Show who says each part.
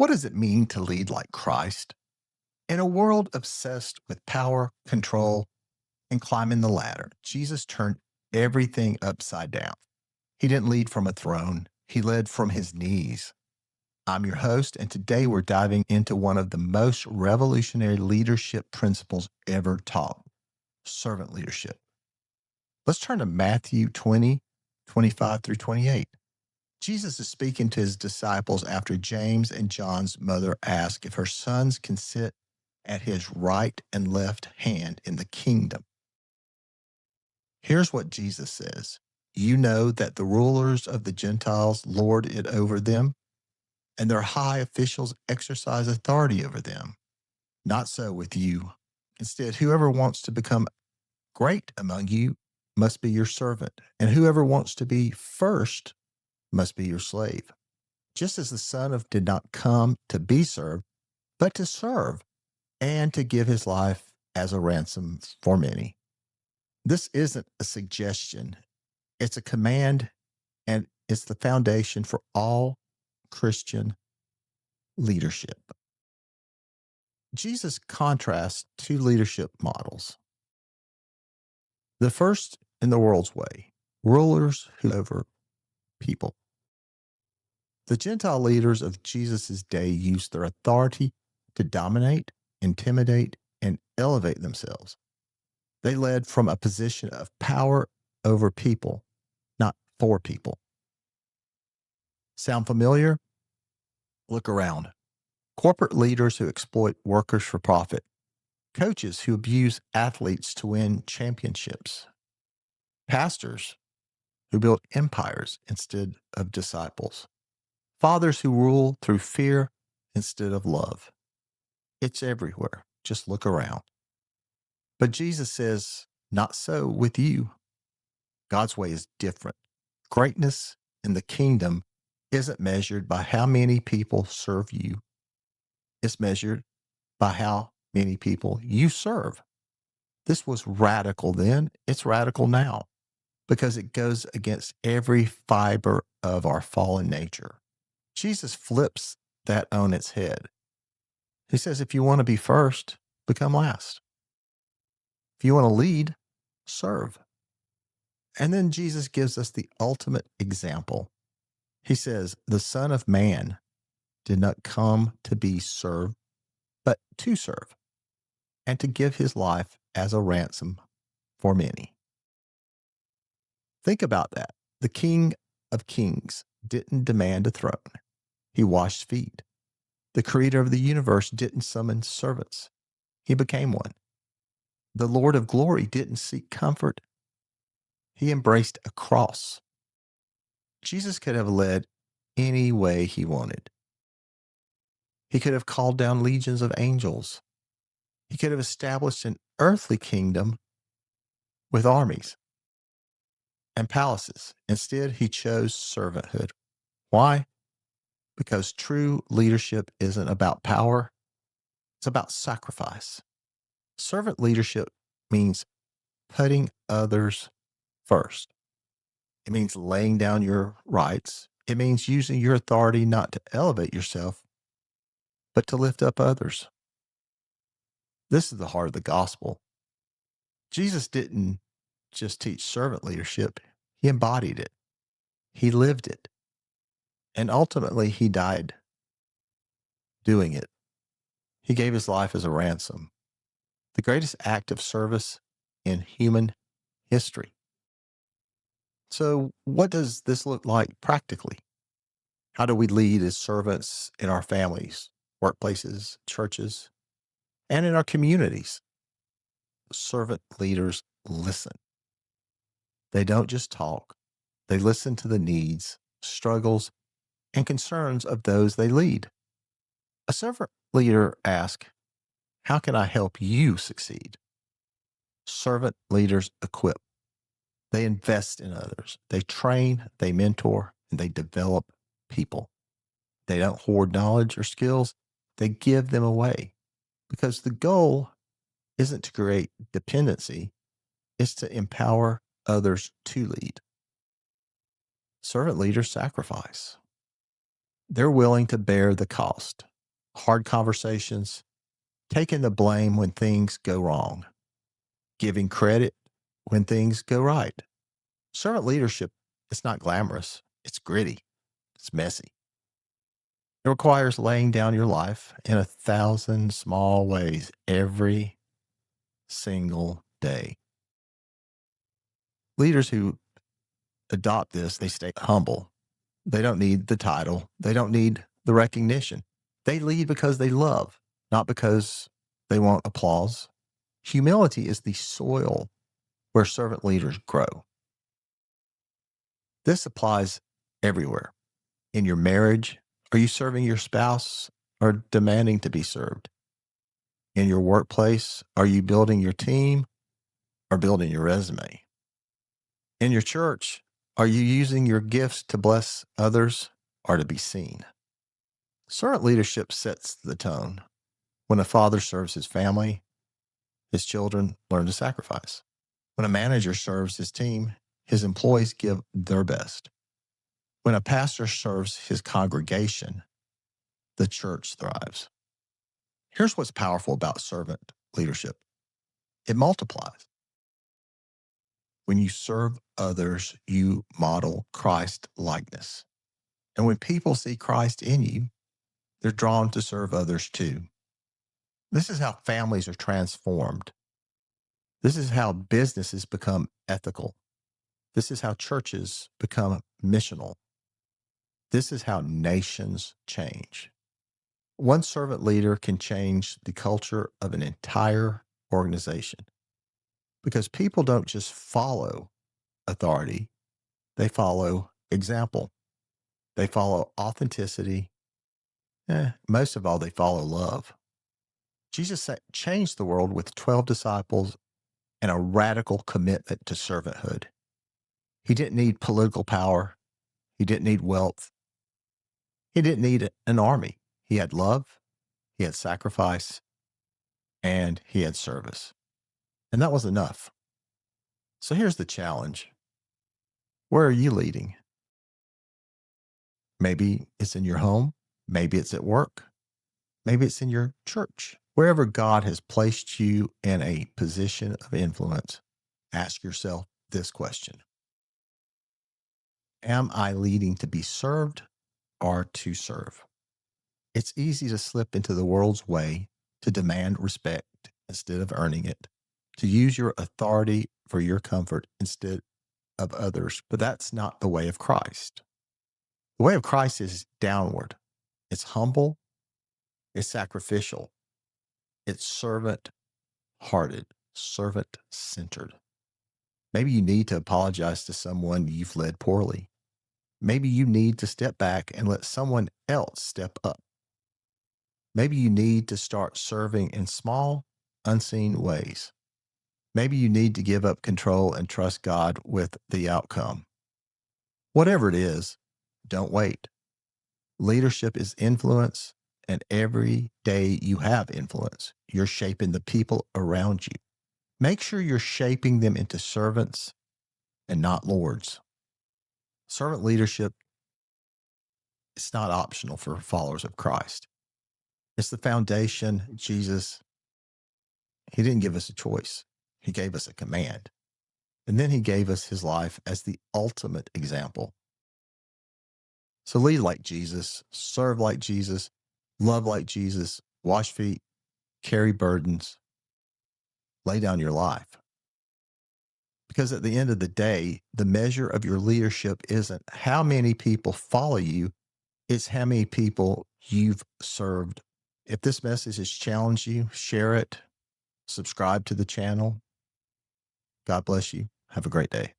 Speaker 1: What does it mean to lead like Christ? In a world obsessed with power, control, and climbing the ladder, Jesus turned everything upside down. He didn't lead from a throne, he led from his knees. I'm your host, and today we're diving into one of the most revolutionary leadership principles ever taught: servant leadership. Let's turn to Matthew 20:25 through 28. Jesus is speaking to his disciples after James and John's mother asked if her sons can sit at his right and left hand in the kingdom. Here's what Jesus says: You know that the rulers of the Gentiles lord it over them, and their high officials exercise authority over them. Not so with you. Instead, whoever wants to become great among you must be your servant, and whoever wants to be first must be your slave. Just as the Son of did not come to be served, but to serve and to give his life as a ransom for many. This isn't a suggestion, it's a command, and it's the foundation for all Christian leadership. Jesus contrasts two leadership models. The first, in the world's way, rulers who over people. The Gentile leaders of Jesus' day used their authority to dominate, intimidate, and elevate themselves. They led from a position of power over people, not for people. Sound familiar? Look around. Corporate leaders who exploit workers for profit, coaches who abuse athletes to win championships, pastors who build empires instead of disciples, fathers who rule through fear instead of love. It's everywhere. Just look around. But Jesus says, not so with you. God's way is different. Greatness in the kingdom isn't measured by how many people serve you, it's measured by how many people you serve. This was radical then, it's radical now because it goes against every fiber of our fallen nature. Jesus flips that on its head. He says, if you want to be first, become last. If you want to lead, serve. And then Jesus gives us the ultimate example. He says, the Son of Man did not come to be served, but to serve, and to give his life as a ransom for many. Think about that. The King of Kings didn't demand a throne, he washed feet. The Creator of the universe didn't summon servants, he became one. The Lord of glory didn't seek comfort, he embraced a cross. Jesus could have led any way he wanted. He could have called down legions of angels. He could have established an earthly kingdom with armies and palaces. Instead, he chose servanthood. Why? Because true leadership isn't about power, it's about sacrifice. Servant leadership means putting others first. It means laying down your rights. It means using your authority not to elevate yourself, but to lift up others. This is the heart of the gospel. Jesus didn't just teach servant leadership, he embodied it, he lived it, and ultimately he died doing it. He gave his life as a ransom, the greatest act of service in human history. So, what does this look like practically? How do we lead as servants in our families, workplaces, churches, and in our communities? Servant leaders listen. They don't just talk, they listen to the needs, struggles, and concerns of those they lead. A servant leader asks, how can I help you succeed? Servant leaders equip. They invest in others. They train, they mentor, and they develop people. They don't hoard knowledge or skills. They give them away because the goal isn't to create dependency. It's to empower others to lead. Servant leaders sacrifice. They're willing to bear the cost. hard conversations, taking the blame when things go wrong, giving credit when things go right. Servant leadership is not glamorous, it's gritty, it's messy. It requires laying down your life in 1,000 small ways every single day. Leaders who adopt this, they stay humble. They don't need the title, they don't need the recognition. They lead because they love, not because they want applause. Humility is the soil where servant leaders grow. This applies everywhere. In your marriage, are you serving your spouse or demanding to be served? In your workplace, are you building your team or building your resume? In your church, are you using your gifts to bless others or to be seen? Servant leadership sets the tone. When a father serves his family, his children learn to sacrifice. When a manager serves his team, his employees give their best. When a pastor serves his congregation, the church thrives. Here's what's powerful about servant leadership: it multiplies. When you serve others, you model Christ likeness. And when people see Christ in you, they're drawn to serve others too. This is how families are transformed. This is how businesses become ethical. This is how churches become missional. This is how nations change. One servant leader can change the culture of an entire organization because people don't just follow authority, they follow example, they follow authenticity. Most of all, they follow love. Changed the world with 12 disciples and a radical commitment to servanthood. He didn't need political power. He didn't need wealth. He didn't need an army. He had love, he had sacrifice, and he had service. And that was enough. So here's the challenge: where are you leading? Maybe it's in your home. Maybe it's at work. Maybe it's in your church. Wherever God has placed you in a position of influence, ask yourself this question: am I leading to be served or to serve? It's easy to slip into the world's way, to demand respect instead of earning it, to use your authority for your comfort instead of others. But that's not the way of Christ. The way of Christ is downward. It's humble, it's sacrificial, it's servant hearted, servant centered. Maybe you need to apologize to someone you've led poorly. Maybe you need to step back and let someone else step up. Maybe you need to start serving in small, unseen ways. Maybe you need to give up control and trust God with the outcome. Whatever it is, don't wait. Leadership is influence, and every day you have influence, you're shaping the people around you. Make sure you're shaping them into servants and not lords. Servant leadership is not optional for followers of Christ. It's the foundation. Jesus, he didn't give us a choice. He gave us a command. And then he gave us his life as the ultimate example. So lead like Jesus, serve like Jesus, love like Jesus, wash feet, carry burdens, lay down your life. Because at the end of the day, the measure of your leadership isn't how many people follow you, it's how many people you've served. If this message has challenged you, share it, subscribe to the channel. God bless you. Have a great day.